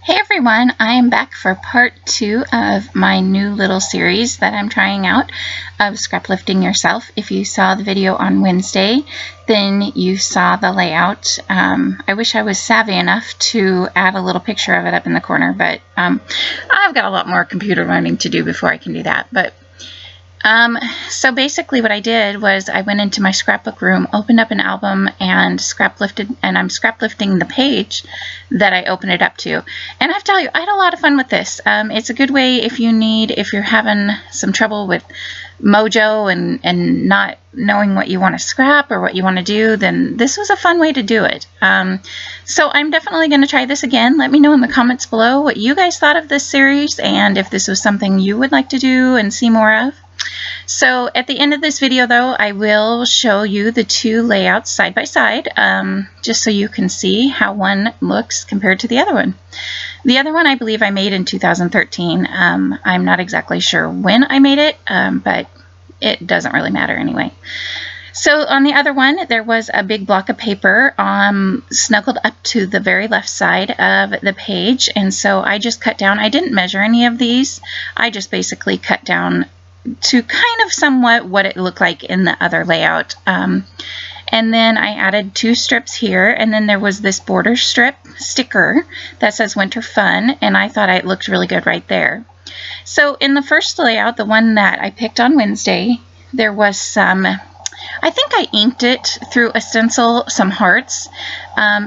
Hey everyone, I am back for part 2 of my new little series that I'm trying out of Scraplifting Yourself. If you saw the video on Wednesday, then you saw the layout. I wish I was savvy enough to add a little picture of it up in the corner, but I've got a lot more computer learning to do before I can do that. So basically what I did was I went into my scrapbook room, opened up an album, and scraplifted, and I'm scraplifting the page that I opened it up to. And I have to tell you, I had a lot of fun with this. It's a good way if you're having some trouble with mojo and not knowing what you want to scrap or what you want to do, then this was a fun way to do it. So I'm definitely going to try this again. Let me know in the comments below what you guys thought of this series and if this was something you would like to do and see more of. So at the end of this video, though, I will show you the two layouts side by side, just so you can see how one looks compared to the other one. The other one I believe I made in 2013. I'm not exactly sure when I made it, but it doesn't really matter anyway. So on the other one, there was a big block of paper snuggled up to the very left side of the page, and so I just cut down. I didn't measure any of these. I just basically cut down to kind of somewhat what it looked like in the other layout. And then I added 2 strips here, and then there was this border strip sticker that says Winter Fun, and I thought it looked really good right there. So in the first layout, the one that I picked on Wednesday, there was some, I think I inked it through a stencil, some hearts.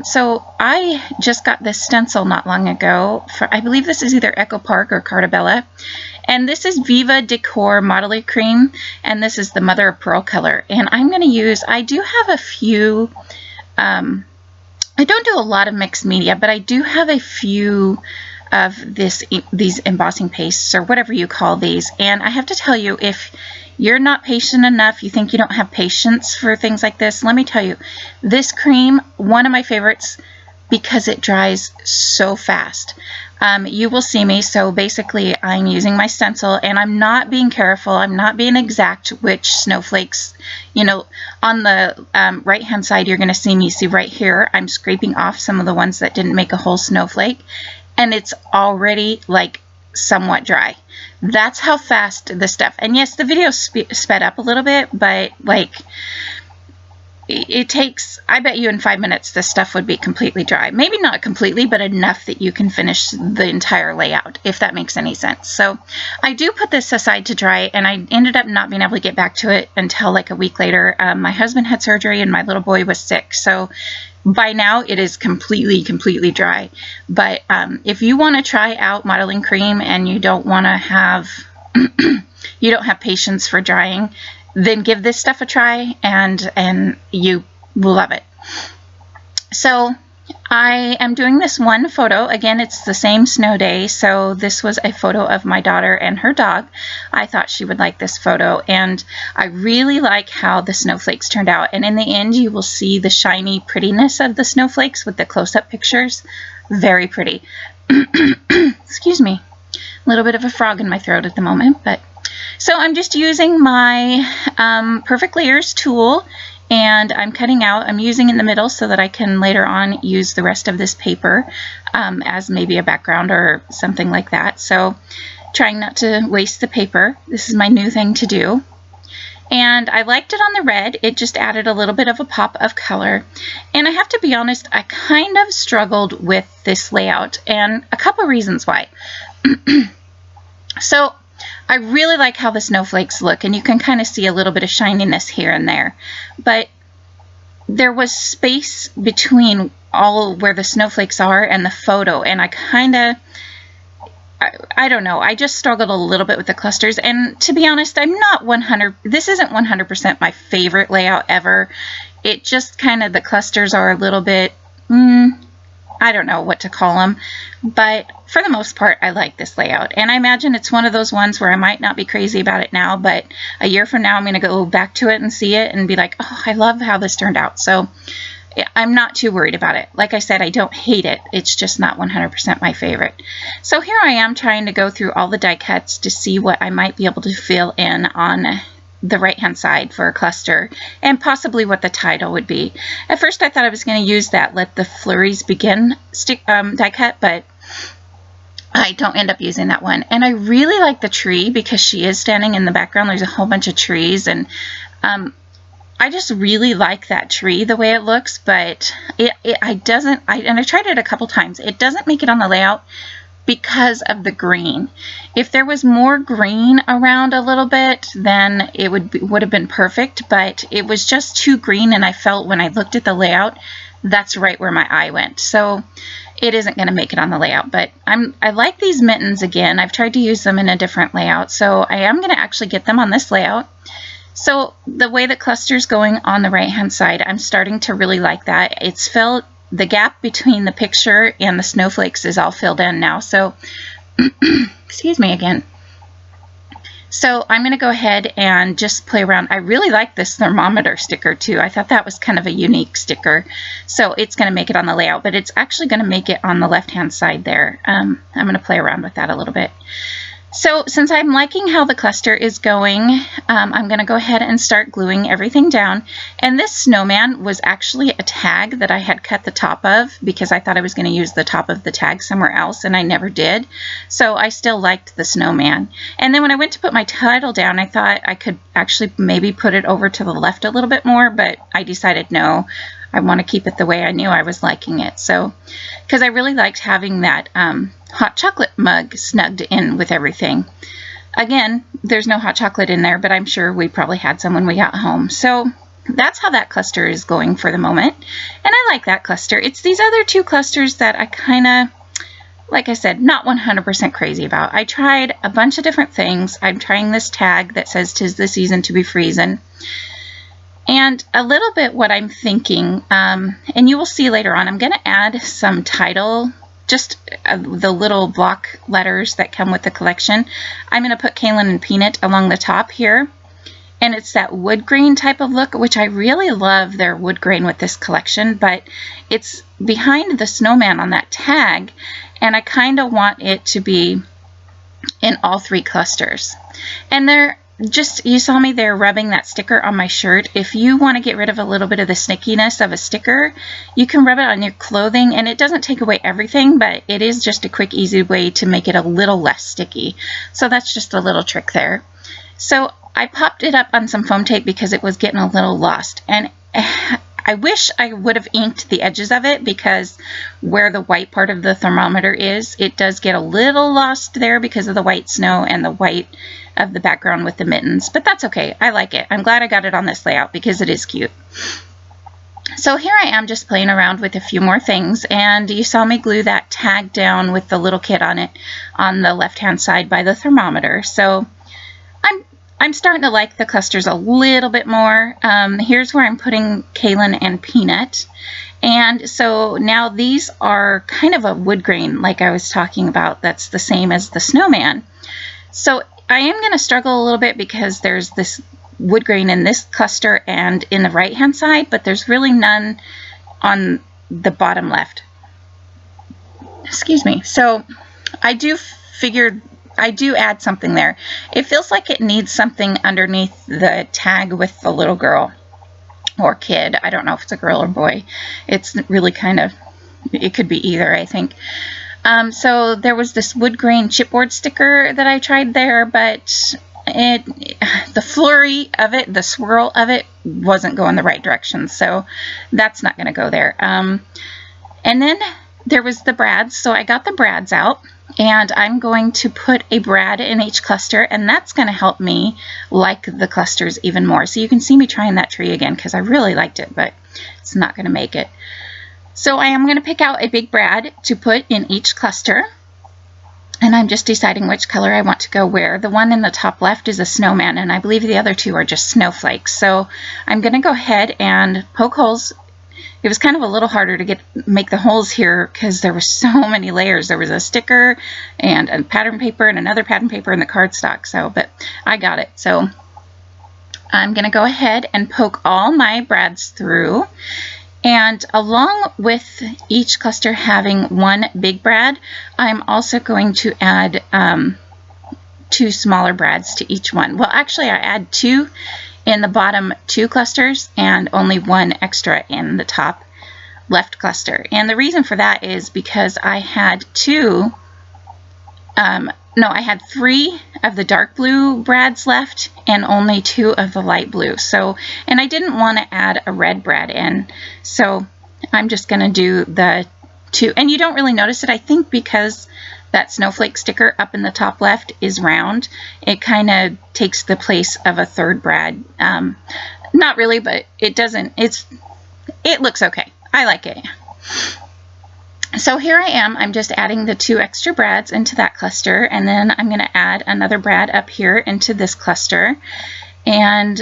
So I just got this stencil not long ago for, I believe this is either Echo Park or Cartabella. And this is Viva Decor Modeler Cream, and this is the Mother of Pearl color. And I'm going to use, I do have a few, I don't do a lot of mixed media, but I do have a few of these embossing pastes, or whatever you call these. And I have to tell you, if you're not patient enough, you think you don't have patience for things like this, let me tell you, this cream, one of my favorites, because it dries so fast. You will see me, so basically I'm using my stencil, and I'm not being careful, I'm not being exact which snowflakes, you know, on the right hand side you're going to see me, see right here, I'm scraping off some of the ones that didn't make a whole snowflake, and it's already like somewhat dry. That's how fast the stuff, and yes, the video sped up a little bit, but like, it takes, I bet you in 5 minutes this stuff would be completely dry. Maybe not completely, but enough that you can finish the entire layout, if that makes any sense. So I do put this aside to dry, and I ended up not being able to get back to it until like a week later. My husband had surgery and my little boy was sick, so by now it is completely dry. But if you want to try out modeling cream and you don't want to have you don't have patience for drying, then give this stuff a try, and you will love it. So I am doing this one photo. Again, it's the same snow day, so this was a photo of my daughter and her dog. I thought she would like this photo, and I really like how the snowflakes turned out. And in the end, you will see the shiny prettiness of the snowflakes with the close-up pictures. Very pretty. Excuse me. A little bit of a frog in my throat at the moment, but so I'm just using my Perfect Layers tool, and I'm cutting out, I'm using in the middle so that I can later on use the rest of this paper as maybe a background or something like that. So trying not to waste the paper. This is my new thing to do. And I liked it on the red. It just added a little bit of a pop of color. And I have to be honest, I kind of struggled with this layout, and a couple reasons why. So I really like how the snowflakes look, and you can kind of see a little bit of shininess here and there. But there was space between all where the snowflakes are and the photo, and I kind of, I don't know, I just struggled a little bit with the clusters. And to be honest, I'm not 100, this isn't 100% my favorite layout ever. It just kind of, the clusters are a little bit, I don't know what to call them, but for the most part, I like this layout. And I imagine it's one of those ones where I might not be crazy about it now, but a year from now, I'm going to go back to it and see it and be like, oh, I love how this turned out. So yeah, I'm not too worried about it. Like I said, I don't hate it. It's just not 100% my favorite. So here I am trying to go through all the die cuts to see what I might be able to fill in on the right hand side for a cluster, and possibly what the title would be. At first I thought I was going to use that Let the Flurries Begin die cut, but I don't end up using that one. And I really like the tree because she is standing in the background. There's a whole bunch of trees, and I just really like that tree the way it looks, but and I tried it a couple times. It doesn't make it on the layout because of the green. If there was more green around a little bit, then it would have been perfect, but it was just too green, and I felt when I looked at the layout, that's right where my eye went. So it isn't going to make it on the layout, but I like these mittens again. I've tried to use them in a different layout, so I am going to actually get them on this layout. So the way the cluster's going on the right hand side, I'm starting to really like that. It's filled, the gap between the picture and the snowflakes is all filled in now. So excuse me again. So I'm going to go ahead and just play around. I really like this thermometer sticker too. I thought that was kind of a unique sticker. So it's going to make it on the layout, but it's actually going to make it on the left hand side there. I'm going to play around with that a little bit. So since I'm liking how the cluster is going, I'm going to go ahead and start gluing everything down. And this snowman was actually a tag that I had cut the top of because I thought I was going to use the top of the tag somewhere else, and I never did. So I still liked the snowman. And then when I went to put my title down, I thought I could actually maybe put it over to the left a little bit more, but I decided no. I want to keep it the way I knew I was liking it. So, because I really liked having that hot chocolate mug snugged in with everything. Again, there's no hot chocolate in there, but I'm sure we probably had some when we got home. So that's how that cluster is going for the moment. And I like that cluster. It's these other two clusters that I kind of, like I said, not 100% crazy about. I tried a bunch of different things. I'm trying this tag that says 'tis the season to be freezing. And a little bit what I'm thinking, and you will see later on, I'm going to add some title, just the little block letters that come with the collection. I'm going to put Kaylin and Peanut along the top here. And it's that wood grain type of look, which I really love their wood grain with this collection, but it's behind the snowman on that tag, and I kind of want it to be in all three clusters. And they're just, you saw me there rubbing that sticker on my shirt. If you want to get rid of a little bit of the stickiness of a sticker, you can rub it on your clothing, and it doesn't take away everything, but it is just a quick, easy way to make it a little less sticky. So that's just a little trick there. So I popped it up on some foam tape because it was getting a little lost, and I wish I would have inked the edges of it, because where the white part of the thermometer is, it does get a little lost there because of the white snow and the white of the background with the mittens, but that's okay. I like it. I'm glad I got it on this layout because it is cute. So here I am just playing around with a few more things, and you saw me glue that tag down with the little kid on it on the left hand side by the thermometer. So I'm starting to like the clusters a little bit more. Here's where I'm putting Kaylin and Peanut. And so now these are kind of a wood grain like I was talking about. That's the same as the snowman. So I am going to struggle a little bit because there's this wood grain in this cluster and in the right hand side, but there's really none on the bottom left. Excuse me. So I do add something there. It feels like it needs something underneath the tag with the little girl or kid. I don't know if it's a girl or boy. It's really kind of, it could be either, I think. So there was this wood grain chipboard sticker that I tried there, but the flurry of it, the swirl of it wasn't going the right direction. So that's not going to go there. And then there was the brads. So I got the brads out, and I'm going to put a brad in each cluster, and that's going to help me like the clusters even more. So you can see me trying that tree again because I really liked it, but it's not going to make it. So I am going to pick out a big brad to put in each cluster, and I'm just deciding which color I want to go where. The one in the top left is a snowman, and I believe the other two are just snowflakes. So I'm going to go ahead and poke holes. It was kind of a little harder to make the holes here because there were so many layers. There was a sticker and a pattern paper and another pattern paper and the cardstock. So, but I got it. So I'm going to go ahead and poke all my brads through. And along with each cluster having one big brad, I'm also going to add 2 smaller brads to each one. Well, actually, I add 2 in the bottom 2 clusters and only 1 extra in the top left cluster. And the reason for that is because I had 2 no, I had 3 of the dark blue brads left and only 2 of the light blue. So, and I didn't want to add a red brad in, so I'm just going to do the 2. And you don't really notice it, I think, because that snowflake sticker up in the top left is round. It kind of takes the place of a 3rd brad. Not really, but it doesn't. It looks okay. I like it. So here I am. I'm just adding the 2 extra brads into that cluster, and then I'm going to add another brad up here into this cluster. And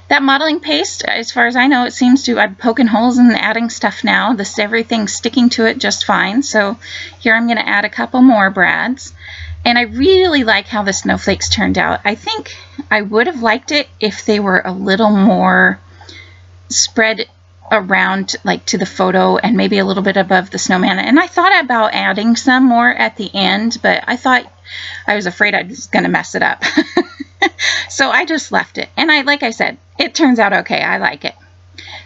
that modeling paste, as far as I know, it seems to, I'm poking holes and adding stuff now. Everything's sticking to it just fine. So here I'm going to add a couple more brads. And I really like how the snowflakes turned out. I think I would have liked it if they were a little more spread around, like to the photo, and maybe a little bit above the snowman. And I thought about adding some more at the end, but I was afraid I was going to mess it up. So I just left it. And like I said, it turns out okay. I like it.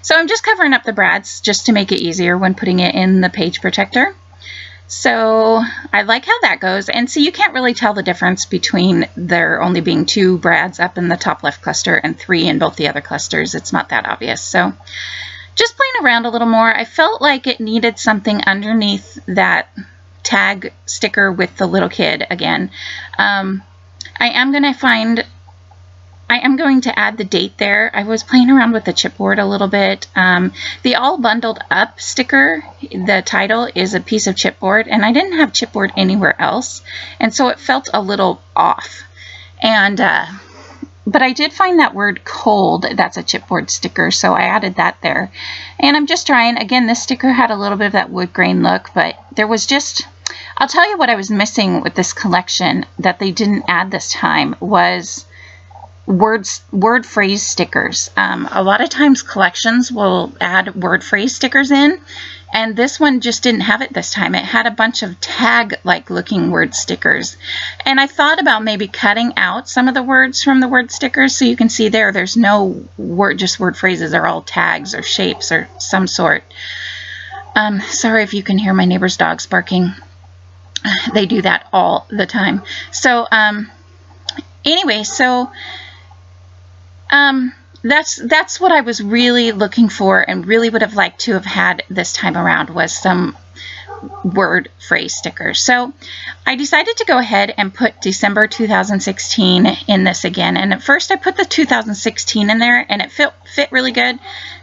So I'm just covering up the brads just to make it easier when putting it in the page protector. So I like how that goes. And see, you can't really tell the difference between there only being 2 brads up in the top left cluster and 3 in both the other clusters. It's not that obvious. So just playing around a little more. I felt like it needed something underneath that tag sticker with the little kid again. I am going to add the date there. I was playing around with the chipboard a little bit. The all bundled up sticker, the title is a piece of chipboard, and I didn't have chipboard anywhere else, and so it felt a little off. And but I did find that word cold, that's a chipboard sticker, so I added that there. And I'm just trying, again, this sticker had a little bit of that wood grain look, but there was just, I'll tell you what I was missing with this collection that they didn't add this time was word phrase stickers. A lot of times collections will add word phrase stickers in, and this one just didn't have it this time. It had a bunch of tag-like looking word stickers. And I thought about maybe cutting out some of the words from the word stickers so you can see there's no word, just word phrases. They're all tags or shapes or some sort. Sorry if you can hear my neighbor's dogs barking. They do that all the time. So anyway, so that's what I was really looking for and really would have liked to have had this time around, was some word phrase stickers. So I decided to go ahead and put December 2016 in this again. And at first I put the 2016 in there and it fit really good.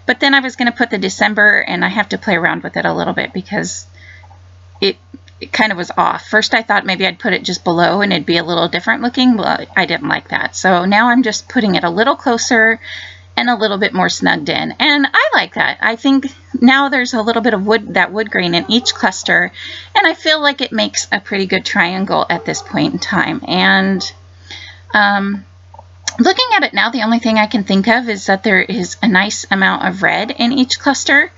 But then I was going to put the December, and I have to play around with it a little bit because it kind of was off. First I thought maybe I'd put it just below and it'd be a little different looking. Well, I didn't like that. So now I'm just putting it a little closer and a little bit more snugged in. And I like that. I think now there's a little bit of that wood grain in each cluster, and I feel like it makes a pretty good triangle at this point in time. And looking at it now, the only thing I can think of is that there is a nice amount of red in each cluster,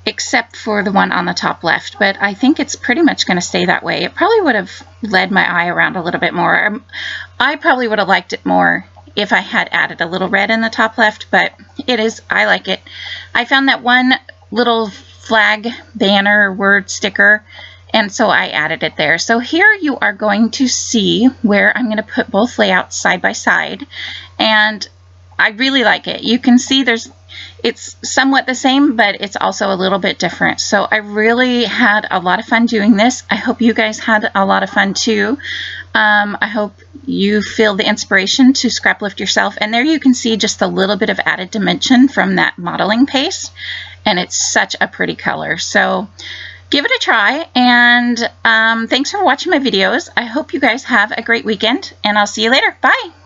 except for the one on the top left, but I think it's pretty much going to stay that way. It probably would have led my eye around a little bit more. I probably would have liked it more if I had added a little red in the top left, but I like it. I found that one little flag banner word sticker, and so I added it there. So here you are going to see where I'm going to put both layouts side by side, and I really like it. You can see it's somewhat the same, but it's also a little bit different. So I really had a lot of fun doing this. I hope you guys had a lot of fun too. I hope you feel the inspiration to Scraplift yourself. And there you can see just a little bit of added dimension from that modeling paste. And it's such a pretty color. So give it a try. And thanks for watching my videos. I hope you guys have a great weekend, and I'll see you later. Bye.